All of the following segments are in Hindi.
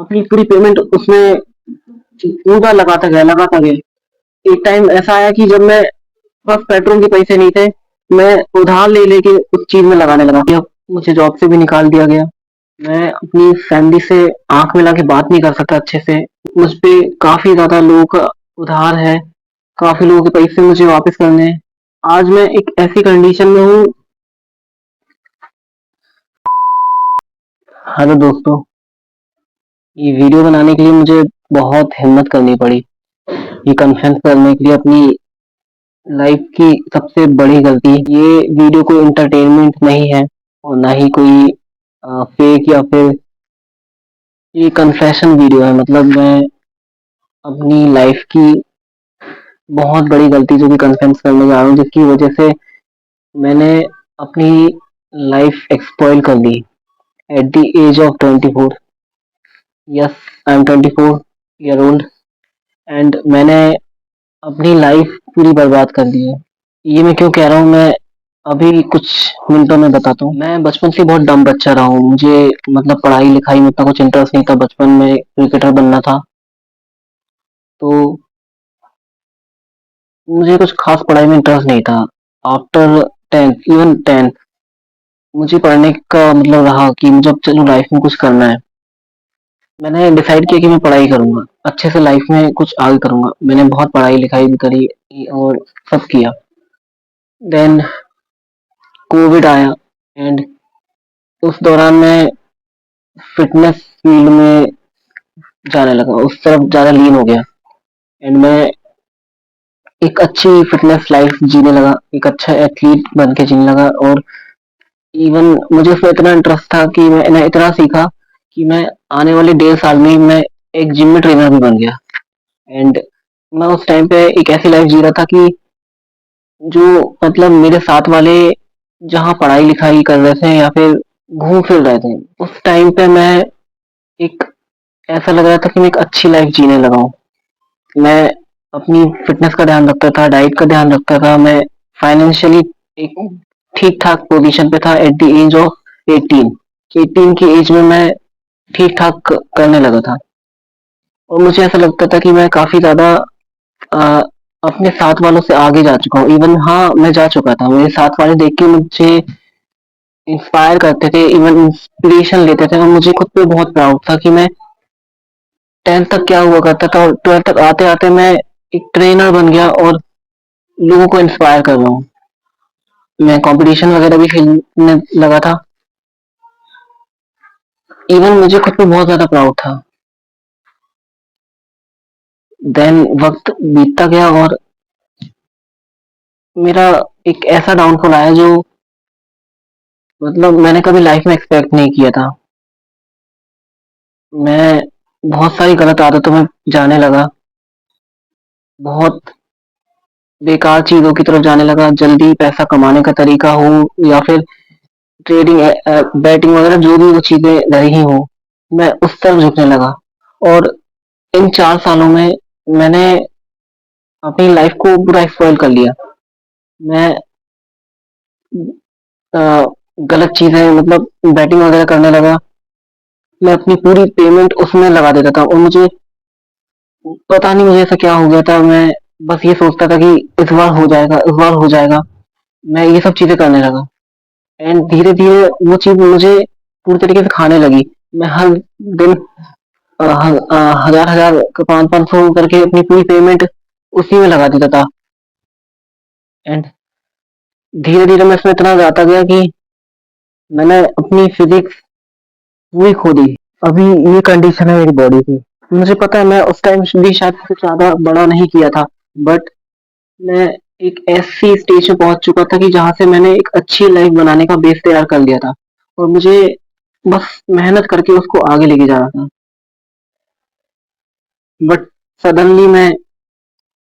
अपनी पूरी पेमेंट उसमें पूरा लगाता गया। एक टाइम ऐसा आया कि जब मैं बस पेट्रोल के पैसे नहीं थे, मैं उधार ले लेके उस चीज में लगाने लगा। अब मुझे जॉब से भी निकाल दिया गया। मैं अपनी फैमिली से आंख मिला के बात नहीं कर सकता अच्छे से। मुझ पे काफी ज्यादा लोगों का उधार है, काफी लोगों के पैसे मुझे वापस करने हैं। आज मैं एक ऐसी कंडीशन में हूँ। हेलो दोस्तों, ये वीडियो बनाने के लिए मुझे बहुत हिम्मत करनी पड़ी। ये कन्फेस करने के लिए अपनी लाइफ की सबसे बड़ी गलती। ये वीडियो कोई एंटरटेनमेंट नहीं है और ना ही कोई फेक या फिर ये कन्फेशन वीडियो है। मतलब मैं अपनी लाइफ की बहुत बड़ी गलती जो कि कन्फेस करने जा रहा हूँ, जिसकी वजह से मैंने अपनी लाइफ एक्सपॉइल कर ली at the age of 24। Yes, I am 24 year old and मैंने अपनी लाइफ पूरी बर्बाद कर दी है। ये मैं क्यों कह रहा हूँ, मैं अभी कुछ मिनटों में बताता हूँ। मैं बचपन से बहुत डम बच्चा रहा हूँ। मुझे मतलब पढ़ाई लिखाई में इतना कुछ इंटरेस्ट नहीं था। बचपन में क्रिकेटर बनना था, तो मुझे कुछ खास पढ़ाई में इंटरेस्ट नहीं था। आफ्टर टेंथ, इवन टेंथ, मुझे पढ़ने का मतलब रहा कि मुझे अब चलो लाइफ में कुछ करना है। मैंने डिसाइड किया कि मैं पढ़ाई करूंगा, अच्छे से लाइफ में कुछ आगे करूंगा। मैंने बहुत पढ़ाई लिखाई भी करी और सब किया। देन कोविड आया एंड उस दौरान मैं फिटनेस फील्ड में जाने लगा, उस तरफ ज़्यादा लीन हो गया एंड मैं एक अच्छी फिटनेस लाइफ जीने लगा, एक अच्छा एथलीट बन के जीने लगा। और इवन मुझे उसमें इतना इंटरेस्ट था कि मैंने इतना सीखा कि मैं आने वाले 1.5 साल में ही मैं एक जिम में ट्रेनर भी बन गया। एंड मैं उस टाइम पे एक ऐसी लाइफ जी रहा था कि जो मतलब मेरे साथ वाले जहाँ पढ़ाई लिखाई कर रहे थे या फिर घूम फिर रहे थे, उस टाइम पे मैं एक ऐसा लग रहा था कि मैं एक अच्छी लाइफ जीने लगा हूँ। मैं अपनी फिटनेस का ध्यान रखता था, डाइट का ध्यान रखता था। मैं फाइनेंशियली एक ठीक-ठाक पोजीशन पे था एट द एज ऑफ 18। 18 की एज में मैं ठीक-ठाक करने लगा था और मुझे ऐसा लगता था कि मैं काफ़ी ज़्यादा अ, अपने साथ वालों से आगे जा चुका हूँ। इवन हाँ, मैं जा चुका था। मेरे साथ वाले देख के मुझे इंस्पायर करते थे, इवन इंस्पिरेशन लेते थे और मुझे खुद पे बहुत प्राउड था कि मैं 10th तक क्या हुआ करता था और 12th तक आते-आते मैं एक ट्रेनर बन गया और लोगों को इंस्पायर कर रहा हूँ। मैं कंपटीशन वगैरह भी खेलने लगा था। इवन मुझे खुद पे बहुत ज़्यादा प्राउड था। देन वक़्त बीतता गया और मेरा एक ऐसा डाउनफॉल आया जो मतलब मैंने कभी लाइफ में एक्सपेक्ट नहीं किया था। मैं बहुत सारी गलत आदतों में जाने लगा, बहुत बेकार चीज़ों की तरफ जाने लगा। जल्दी पैसा कमाने का तरीका हो या फिर ट्रेडिंग, बैटिंग वगैरह जो भी वो चीज़ें रही हों, मैं उस तरफ झुकने लगा। और इन 4 सालों में मैंने अपनी लाइफ को पूरा स्पॉइल कर लिया। मैं अ, गलत चीज़ें मतलब बैटिंग वगैरह करने लगा। मैं अपनी पूरी पेमेंट उसमें लगा देता था और मुझे पता नहीं मुझे ऐसा क्या हो गया था। मैं बस ये सोचता था कि इस बार हो जाएगा, इस बार हो जाएगा। मैं ये सब चीज़ें करने लगा एंड धीरे-धीरे वो चीज़ मुझे पूरी तरीके से खाने लगी। मैं हर दिन हज़ार-हज़ार 500-500 करके अपनी पूरी पेमेंट उसी में लगा देता था एंड धीरे-धीरे मैं इसमें इतना जाता गया कि मैंने अपनी फिजिक्स पूरी खो दी। अभी ये कंडीशन है मेरी बॉडी की। मुझे पता है मैं उस टाइम भी शायद कुछ ज़्यादा बड़ा नहीं किया था, बट मैं एक ऐसी स्टेज पे पहुँच चुका था कि जहाँ से मैंने एक अच्छी लाइफ बनाने का बेस तैयार कर लिया था और मुझे बस मेहनत करके उसको आगे लेके जाना था। बट सडनली मैं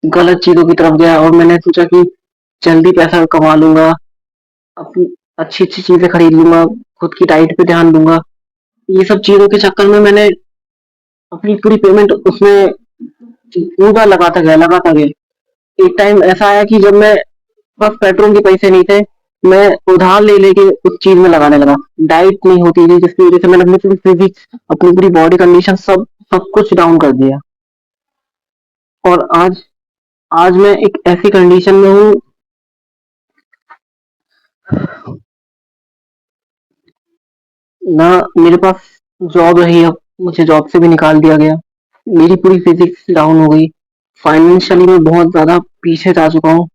गलत चीज़ों की तरफ गया और मैंने सोचा कि जल्दी पैसा कमा लूँगा, अपनी अच्छी-अच्छी चीज़ें खरीद लूँगा, खुद की डाइट पे ध्यान दूँगा। ये सब चीज़ों के चक्कर में मैंने अपनी पूरी पेमेंट उसमें पूरा लगाता गया। एक टाइम ऐसा आया कि जब मैं बस पेट्रोल के पैसे नहीं थे, मैं उधार ले लेके उस चीज में लगाने लगा। डाइट नहीं होती थी जिसकी वजह से मैंने अपनी पूरी फिजिक्स, अपनी पूरी बॉडी कंडीशन सब कुछ डाउन कर दिया। और आज आज मैं एक ऐसी कंडीशन में हूँ, ना मेरे पास जॉब रही, अब मुझे जॉब से भी निकाल दिया गया। मेरी पूरी फिजिक्स डाउन हो गई। फाइनेंशियली मैं बहुत ज़्यादा पीछे जा चुका हूँ।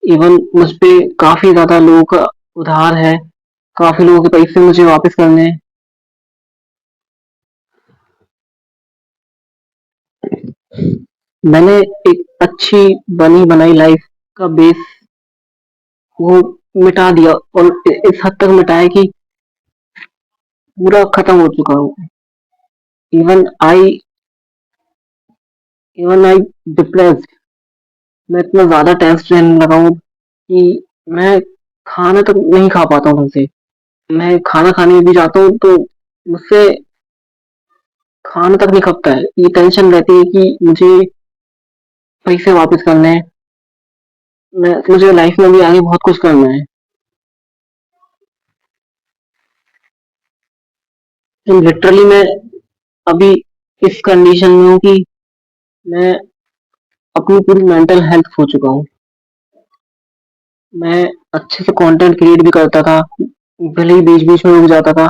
इवन मुझ पे काफ़ी ज़्यादा लोगों का उधार है, काफ़ी लोगों के पैसे मुझे वापस करने हैं। मैंने एक अच्छी बनी-बनाई लाइफ का बेस वो मिटा दिया, और इस हद तक मिटाया कि पूरा खत्म हो चुका हूँ। Even I even I depressed. मैं इतना ज़्यादा टेंस्ड रहने लगा हूँ कि मैं खाना तक नहीं खा पाता हूँ ढंग से। मैं खाना खाने भी जाता हूँ तो मुझसे खाना तक नहीं खपता है। ये टेंशन रहती है कि मुझे पैसे वापस करने हैं। मुझे लाइफ में भी आगे बहुत कुछ करना है। लिटरली मैं अभी इस कंडीशन में हूँ कि मैं अपनी पूरी मेंटल हेल्थ खो चुका हूँ। मैं अच्छे से कंटेंट क्रिएट भी करता था, भले ही बीच-बीच में रुक जाता था,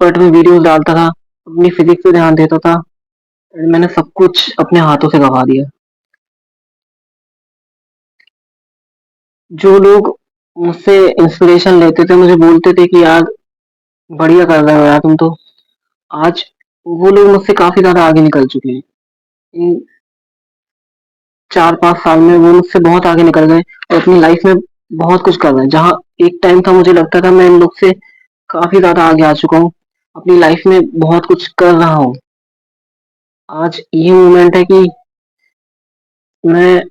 बट मैं वीडियोस डालता था, अपनी फिजिक्स पे ध्यान देता था। मैंने सब कुछ अपने हाथों से गँवा दिया। जो लोग मुझसे इंस्पिरेशन लेते थे, मुझे बोलते थे कि यार बढ़िया कर रहे हो यार तुम तो। आज वो लोग मुझसे काफ़ी ज़्यादा आगे निकल चुके हैं। इन 4-5 साल में वो मुझसे बहुत आगे निकल गए और अपनी लाइफ में बहुत कुछ कर रहे हैं। जहाँ एक टाइम था मुझे लगता था मैं इन लोग से काफ़ी ज़्यादा आगे आ चुका हूँ। अपनी लाइफ में बहुत कुछ कर रहा हूँ। आज ये मोमेंट है कि मैं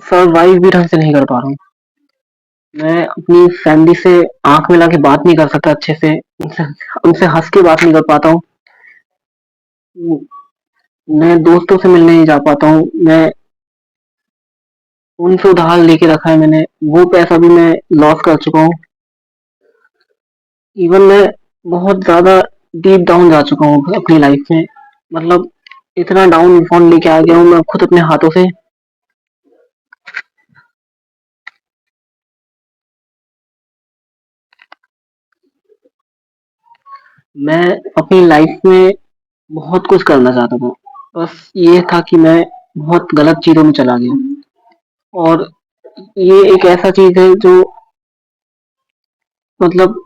सर्वाइव भी ढंग से नहीं कर पा रहा हूँ। मैं अपनी फैमिली से आँख मिला के बात नहीं कर सकता अच्छे से। उनसे उनसे हँस के बात नहीं कर पाता हूँ। मैं दोस्तों से मिलने नहीं जा पाता हूँ। मैं उनसे उधार लेके रखा है मैंने, वो पैसा भी मैं लॉस कर चुका हूँ। इवन मैं बहुत ज़्यादा डीप डाउन जा चुका हूँ अपनी लाइफ में। मतलब इतना डाउनफॉल लेके आ गया हूँ मैं खुद अपने हाथों से। मैं अपनी लाइफ में बहुत कुछ करना चाहता था। बस ये था कि मैं बहुत गलत चीज़ों में चला गया। और ये एक ऐसा चीज़ है जो मतलब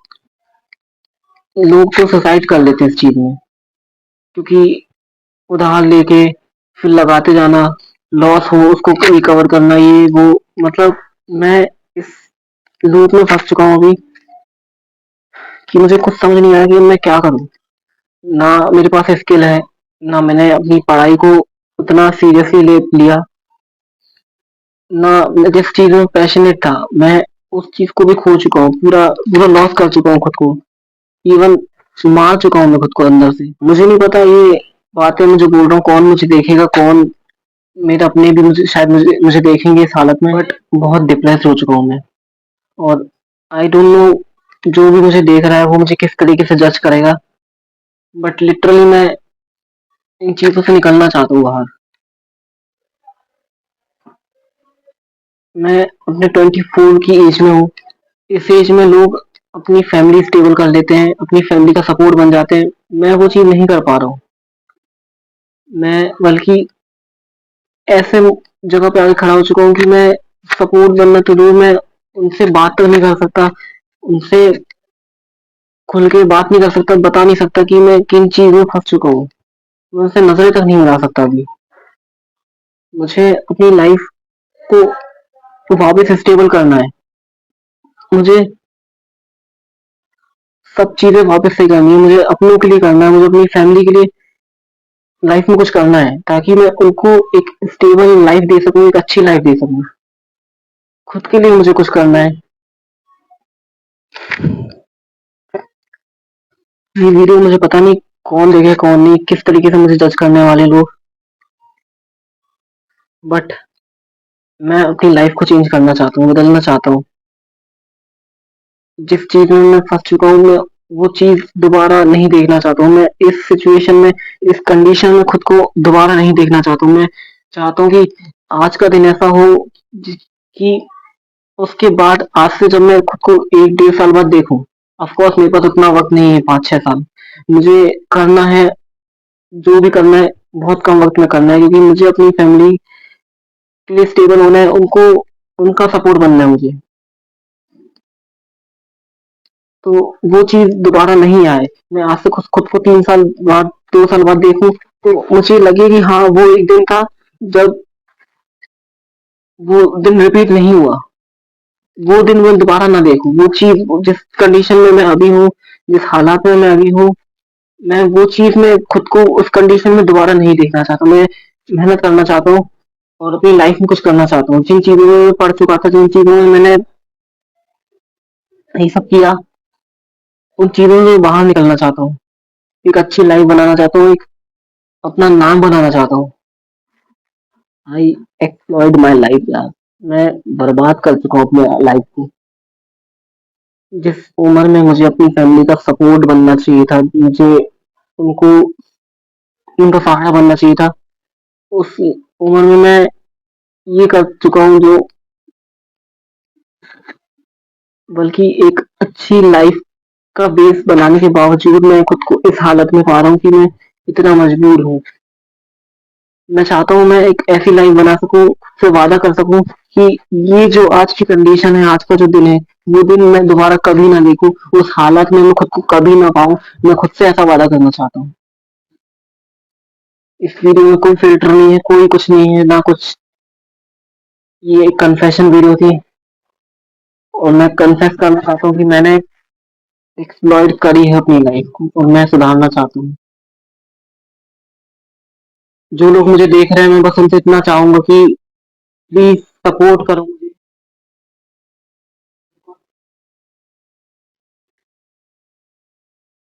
लोग तो सुसाइड कर लेते हैं इस चीज़ में, क्योंकि उधार लेके फिर लगाते जाना, लॉस हो उसको रिकवर करना, ये वो। मतलब मैं इस लूप में फँस चुका हूँ अभी कि मुझे कुछ समझ नहीं आया कि मैं क्या करूँ? ना मेरे पास स्किल है, ना मैंने अपनी पढ़ाई को उतना सीरियसली ले लिया, ना मैं जिस चीज़ में पैशनेट था, मैं उस चीज़ को भी खो चुका हूँ। पूरा पूरा लॉस कर चुका हूँ खुद को। इवन मार चुका हूँ मैं खुद को अंदर से। मुझे नहीं पता ये बातें मैं जो बोल रहा हूँ कौन मुझे देखेगा, कौन मेरे अपने भी मुझे शायद मुझे मुझे देखेंगे इस हालत में, बट बहुत डिप्रेस्ड हो चुका हूँ मैं। और आई डोंट नो जो भी मुझे देख रहा है वो मुझे किस तरीके से जज करेगा, बट लिटरली मैं इन चीज़ों से निकलना चाहता हूँ बाहर। मैं अपने 24 की एज में हूँ। इस एज में लोग अपनी फैमिली स्टेबल कर लेते हैं, अपनी फैमिली का सपोर्ट बन जाते हैं। मैं वो चीज़ नहीं कर पा रहा हूँ। मैं बल्कि ऐसे जगह पे आके खड़ा हो चुका हूँ कि मैं सपोर्ट बनना तो दूर, मैं उनसे बात तक नहीं कर सकता, उनसे खुल के बात नहीं कर सकता, बता नहीं सकता कि मैं किन चीज़ में फँस चुका हूँ। मैं उनसे नज़रें तक नहीं मिला सकता अभी। मुझे अपनी लाइफ़ को वापस स्टेबल करना है। मुझे सब चीज़ें वापस से करनी है, मुझे अपनों के लिए करना है, मुझे अपनी फैमिली के लिए लाइफ़ में कुछ करना है, ताकि मैं उनको एक स्टेबल लाइफ़ दे सकूँ, एक अच्छी लाइफ़ दे सकूँ। खुद के लिए मुझे कुछ करना है। ये वीडियो मुझे पता नहीं कौन देखेगा, कौन नहीं, किस तरीके से मुझे जज करने वाले लोग, बट मैं अपनी लाइफ को चेंज करना चाहता हूँ, बदलना चाहता हूँ। जिस चीज़ में मैं फँस चुका हूँ, मैं वो चीज़ दोबारा नहीं देखना चाहता हूँ। मैं इस सिचुएशन में, इस कंडीशन में खुद को दोबारा नहीं देखना चाहता हूँ। मैं चाहता हूँ कि आज का दिन ऐसा हो जि कि उसके बाद आज से जब मैं खुद को 1 डेढ़ साल बाद देखूँ, ऑफ़ कोर्स मेरे पास उतना वक़्त नहीं है 5-6 साल। मुझे करना है, जो भी करना है, बहुत कम वक़्त में करना है क्योंकि मुझे अपनी फैमिली के लिए स्टेबल होना है, उनका सपोर्ट बनना है मुझे। तो वो चीज़ दोबारा नहीं आए। मैं आज से खुद खुद को 3 साल बाद, 2 साल बाद देखूँ तो मुझे लगे कि हाँ, वो एक दिन था जब वो दिन रिपीट नहीं हुआ। वो दिन मैं दोबारा ना देखूँ। वो चीज़ जिस कंडीशन में मैं अभी हूँ, जिस हालात में मैं अभी हूँ, मैं वो चीज़ में खुद को उस कंडीशन में दोबारा नहीं देखना चाहता। मैं मेहनत करना चाहता हूँ और अपनी लाइफ में कुछ करना चाहता हूँ। जिन चीज़ों में मैं पढ़ चुका था, जिन चीज़ों में मैंने ये सब किया, उन चीज़ों से बाहर निकलना चाहता हूँ। एक अच्छी लाइफ बनाना चाहता हूँ, एक अपना नाम बनाना चाहता हूँ। आई एक्सप्लॉइट माई लाइफ यार। मैं बर्बाद कर चुका हूँ अपने लाइफ को। जिस उम्र में मुझे अपनी फैमिली का सपोर्ट बनना चाहिए था, मुझे उनको उनका सहारा बनना चाहिए था, उस उम्र में मैं ये कर चुका हूँ जो, बल्कि एक अच्छी लाइफ का बेस बनाने के बावजूद मैं खुद को इस हालत में पा रहा हूँ कि मैं इतना मजबूर हूँ। मैं चाहता हूँ मैं एक ऐसी लाइफ बना सकूँ, खुद से वादा कर सकूँ कि ये जो आज की कंडीशन है, आज का जो दिन है, वो दिन मैं दोबारा कभी ना देखूँ, उस हालत में मैं खुद को कभी ना पाऊँ। मैं खुद से ऐसा वादा करना चाहता हूँ। इस वीडियो में कोई फ़िल्टर नहीं है, कोई कुछ नहीं है, ना कुछ। ये एक कन्फेशन वीडियो थी और मैं कन्फेस करना चाहता हूँ कि मैंने एक्सप्लॉइट करी है अपनी लाइफ को और मैं सुधारना चाहता हूँ। जो लोग मुझे देख रहे हैं, मैं बस उनसे इतना चाहूँगा कि प्लीज़ सपोर्ट करो।